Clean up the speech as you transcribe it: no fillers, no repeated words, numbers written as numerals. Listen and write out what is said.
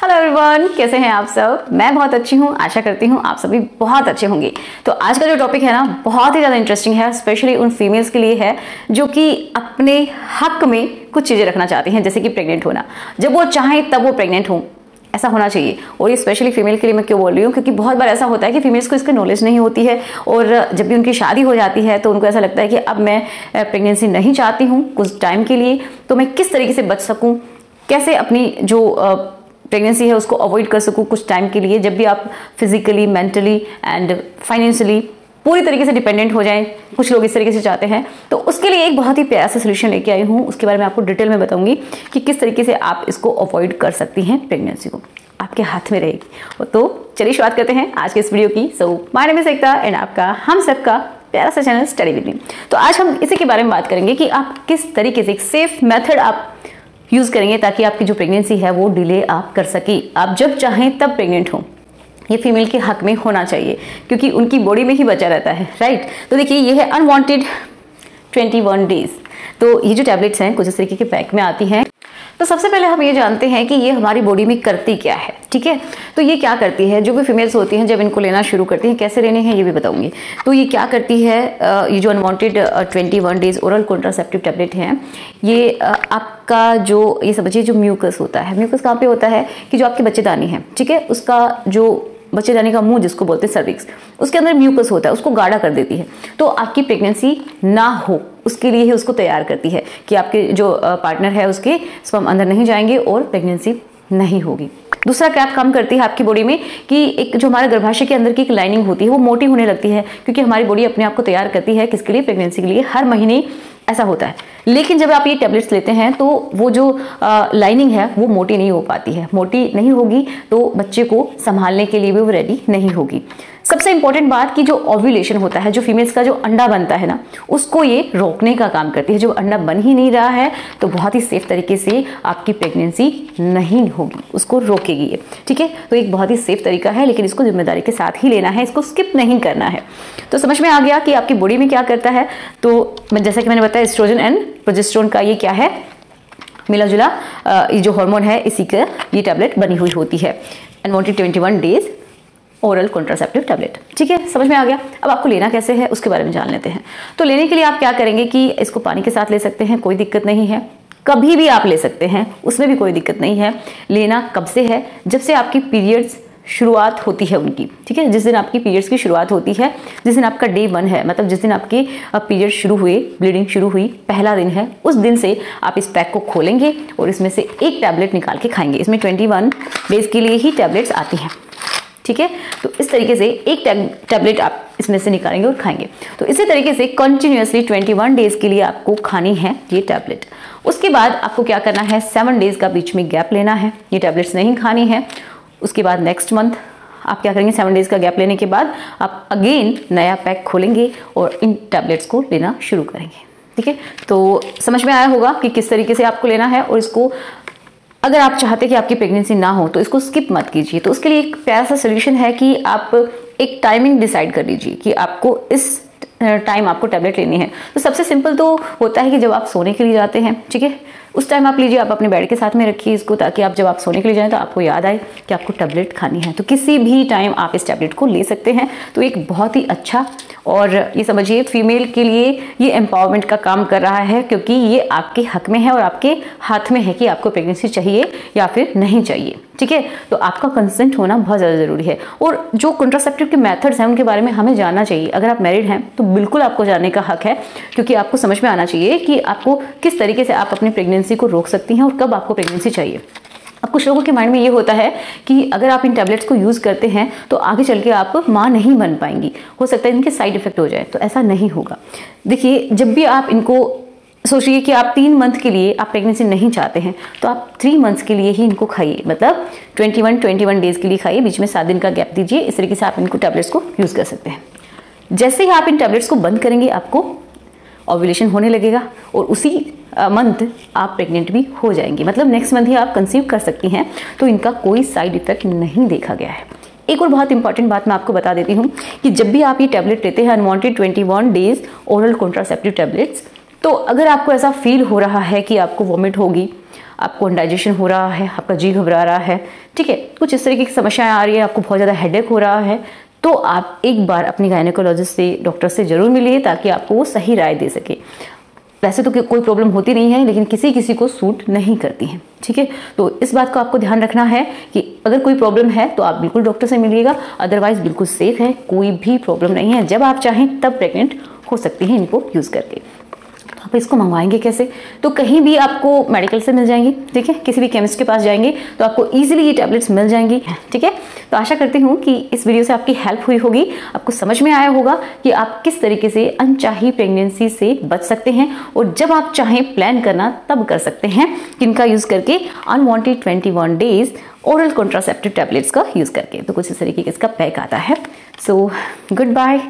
Hello everyone, कैसे हैं आप सब। मैं बहुत अच्छी हूँ, आशा करती हूँ आप सभी बहुत अच्छे होंगे। तो आज का जो टॉपिक है ना, बहुत ही ज़्यादा इंटरेस्टिंग है, स्पेशली उन फीमेल्स के लिए है जो कि अपने हक में कुछ चीज़ें रखना चाहती हैं, जैसे कि प्रेग्नेंट होना। जब वो चाहें तब वो प्रेग्नेंट हो, ऐसा होना चाहिए। और ये स्पेशली फीमेल के लिए मैं क्यों बोल रही हूँ, क्योंकि बहुत बार ऐसा होता है कि फीमेल्स को इसकी नॉलेज नहीं होती है और जब भी उनकी शादी हो जाती है तो उनको ऐसा लगता है कि अब मैं प्रेगनेंसी नहीं चाहती हूँ कुछ टाइम के लिए, तो मैं किस तरीके से बच सकूँ, कैसे अपनी जो प्रेगनेंसी है उसको अवॉइड कर सकूँ कुछ टाइम के लिए, जब भी आप फिजिकली, मेंटली एंड फाइनेंशियली पूरी तरीके से डिपेंडेंट हो जाएं। कुछ लोग इस तरीके से चाहते हैं, तो उसके लिए एक बहुत ही प्यारा सा सोल्यूशन लेके आई हूँ। उसके बारे में आपको डिटेल में बताऊंगी कि किस तरीके से आप इसको अवॉइड कर सकती हैं। प्रेगनेंसी को आपके हाथ में रहेगी। तो चलिए शुरुआत करते हैं आज के इस वीडियो की। So my name is Ekta and आपका हम सबका प्यारा सा चैनल स्टडी विद मी। तो आज हम इसी के बारे में बात करेंगे कि आप किस तरीके से एक सेफ मेथड आप यूज करेंगे ताकि आपकी जो प्रेगनेंसी है वो डिले आप कर सके। आप जब चाहें तब प्रेग्नेंट हो, ये फीमेल के हक में होना चाहिए क्योंकि उनकी बॉडी में ही बचा रहता है, राइट। तो देखिए, ये है अनवांटेड 21 डेज। तो ये जो टैबलेट्स हैं कुछ इस तरीके के पैक में आती हैं। तो सबसे पहले हम ये जानते हैं कि ये हमारी बॉडी में करती क्या है, ठीक है। तो ये क्या करती है, जो भी फीमेल्स होती हैं जब इनको लेना शुरू करती हैं, कैसे लेने हैं ये भी बताऊंगी। तो ये क्या करती है, ये जो unwanted 21 days oral contraceptive tablet हैं, ये आपका जो ये समझिए जो म्यूकस होता है, म्यूकस कहाँ पे होता है कि जो आपकी बच्चेदानी है, ठीक है, उसका जो बच्चेदानी का मुंह जिसको बोलते हैं सर्विक्स, उसके अंदर म्यूकस होता है, उसको गाढ़ा कर देती है। तो आपकी प्रेगनेंसी ना हो उसके लिए ही उसको तैयार करती है कि आपके जो पार्टनर है उसके स्पर्म अंदर नहीं जाएंगे और प्रेगनेंसी नहीं होगी। दूसरा क्या काम करती है आपकी बॉडी में कि एक जो हमारे गर्भाशय के अंदर की एक लाइनिंग होती है वो मोटी होने लगती है, क्योंकि हमारी बॉडी अपने आप को तैयार करती है किसके लिए, प्रेगनेंसी के लिए। हर महीने ऐसा होता है। लेकिन जब आप ये टैबलेट्स लेते हैं तो वो जो लाइनिंग है वो मोटी नहीं हो पाती है। मोटी नहीं होगी तो बच्चे को संभालने के लिए भी वो रेडी नहीं होगी। सबसे इंपॉर्टेंट बात कि जो ओव्यूलेशन होता है, जो फीमेल्स का जो अंडा बनता है ना, उसको ये रोकने का काम करती है। जो अंडा बन ही नहीं रहा है तो बहुत ही सेफ तरीके से आपकी प्रेगनेंसी नहीं होगी, उसको रोकेगी ये, ठीक है। तो एक बहुत ही सेफ तरीका है, लेकिन इसको जिम्मेदारी के साथ ही लेना है, इसको स्किप नहीं करना है। तो समझ में आ गया कि आपकी बॉडी में क्या करता है। तो जैसा कि मैंने बताया, एस्ट्रोजन एंड प्रोजेस्टेरोन का ये क्या है, मिला जुला ये जो हार्मोन है, इसी का ये टैबलेट बनी हुई होती है। Unwanted 21 days oral contraceptive tablet, ठीक है, समझ में आ गया। अब आपको लेना कैसे है उसके बारे में जान लेते हैं। तो लेने के लिए आप क्या करेंगे कि इसको पानी के साथ ले सकते हैं, कोई दिक्कत नहीं है। कभी भी आप ले सकते हैं, उसमें भी कोई दिक्कत नहीं है। लेना कब से है, जब से आपकी पीरियड्स शुरुआत होती है उनकी, ठीक है। जिस दिन आपकी पीरियड्स की शुरुआत होती है, जिस दिन आपका डे 1 है, मतलब जिस दिन आपके पीरियड शुरू हुए, ब्लीडिंग शुरू हुई, पहला दिन है, उस दिन से आप इस पैक को खोलेंगे और इसमें से एक टैबलेट निकाल के खाएंगे। इसमें 21 डेज के लिए ही टैबलेट्स आती हैं, ठीक है। तो इस तरीके से एक टैबलेट आप इसमें से निकालेंगे और खाएंगे। तो इसी तरीके से कंटिन्यूअसली 21 डेज के लिए आपको खानी है ये टैबलेट। उसके बाद आपको क्या करना है, 7 डेज का बीच में गैप लेना है, ये टैबलेट्स नहीं खानी है। उसके बाद नेक्स्ट मंथ आप क्या करेंगे, 7 डेज का गैप लेने के बाद आप अगेन नया पैक खोलेंगे और इन टैबलेट्स को लेना शुरू करेंगे, ठीक है। तो समझ में आया होगा कि किस तरीके से आपको लेना है। और इसको अगर आप चाहते कि आपकी प्रेगनेंसी ना हो तो इसको स्किप मत कीजिए। तो उसके लिए एक प्यारा सा सोल्यूशन है कि आप एक टाइमिंग डिसाइड कर लीजिए कि आपको इस टाइम आपको टैबलेट लेनी है। तो सबसे सिंपल तो होता है कि जब आप सोने के लिए जाते हैं, ठीक है, उस टाइम आप लीजिए, आप अपने बेड के साथ में रखिए इसको, ताकि आप जब आप सोने के लिए जाएं तो आपको याद आए कि आपको टैबलेट खानी है। तो किसी भी टाइम आप इस टैबलेट को ले सकते हैं। तो एक बहुत ही अच्छा और ये समझिए फीमेल के लिए ये एम्पावरमेंट का काम कर रहा है, क्योंकि ये आपके हक में है और आपके हाथ में है कि आपको प्रेगनेंसी चाहिए या फिर नहीं चाहिए, ठीक है। तो आपका कंसेंट होना बहुत ज़्यादा ज़रूरी है। और जो कॉन्ट्रासेप्टिव के मेथड्स हैं उनके बारे में हमें जानना चाहिए। अगर आप मैरिड हैं तो बिल्कुल आपको जानने का हक है, क्योंकि आपको समझ में आना चाहिए कि आपको किस तरीके से आप अपनी प्रेगनेंसी को रोक सकती हैं और कब आपको प्रेगनेंसी चाहिए। अब कुछ लोगों के माइंड में ये होता है कि अगर आप इन टैबलेट्स को यूज़ करते हैं तो आगे चल के आप माँ नहीं बन पाएंगी, हो सकता है इनके साइड इफेक्ट हो जाए। तो ऐसा नहीं होगा। देखिए, जब भी आप इनको सोचिए कि आप 3 मंथ के लिए आप प्रेगनेंसी नहीं चाहते हैं तो आप 3 मंथ्स के लिए ही इनको खाइए, मतलब 21 डेज के लिए खाइए, बीच में 7 दिन का गैप दीजिए। इस तरीके से आप इनको टैबलेट्स को यूज़ कर सकते हैं। जैसे ही आप इन टैबलेट्स को बंद करेंगे आपको ओव्यूलेशन होने लगेगा और उसी मंथ आप प्रेग्नेंट भी हो जाएंगी, मतलब नेक्स्ट मंथ ही आप कंसीव कर सकती हैं। तो इनका कोई साइड इफेक्ट नहीं देखा गया है। एक और बहुत इंपॉर्टेंट बात मैं आपको बता देती हूँ कि जब भी आप ये टैबलेट लेते हैं unwanted 21 days oral contraceptive tablets, तो अगर आपको ऐसा फील हो रहा है कि आपको वॉमिट होगी, आपको इंडाइजेशन हो रहा है, आपका जी घबरा रहा है, ठीक है, कुछ इस तरीके की समस्याएं आ रही है, आपको बहुत ज़्यादा हेडेक हो रहा है, तो आप एक बार अपने गायनेकोलॉजिस्ट से, डॉक्टर से जरूर मिलिए ताकि आपको वो सही राय दे सके। वैसे तो कोई प्रॉब्लम होती नहीं है, लेकिन किसी किसी को सूट नहीं करती है, ठीक है। तो इस बात को आपको ध्यान रखना है कि अगर कोई प्रॉब्लम है तो आप बिल्कुल डॉक्टर से मिलिएगा, अदरवाइज बिल्कुल सेफ है, कोई भी प्रॉब्लम नहीं है। जब आप चाहें तब प्रेग्नेंट हो सकती हैं इनको यूज़ करके। आप इसको मंगवाएंगे कैसे? तो कहीं भी आपको मेडिकल से मिल जाएंगी, ठीक है, किसी भी केमिस्ट के पास जाएंगे तो आपको इजीली ये टैबलेट्स मिल जाएंगी, ठीक है। तो आशा करती हूँ कि इस वीडियो से आपकी हेल्प हुई होगी, आपको समझ में आया होगा कि आप किस तरीके से अनचाही प्रेगनेंसी से बच सकते हैं, और जब आप चाहें प्लान करना तब कर सकते हैं, किनका यूज़ करके, unwanted 21 days oral contraceptive tablets का यूज़ करके। तो कुछ इस तरीके का इसका पैक आता है। So good bye.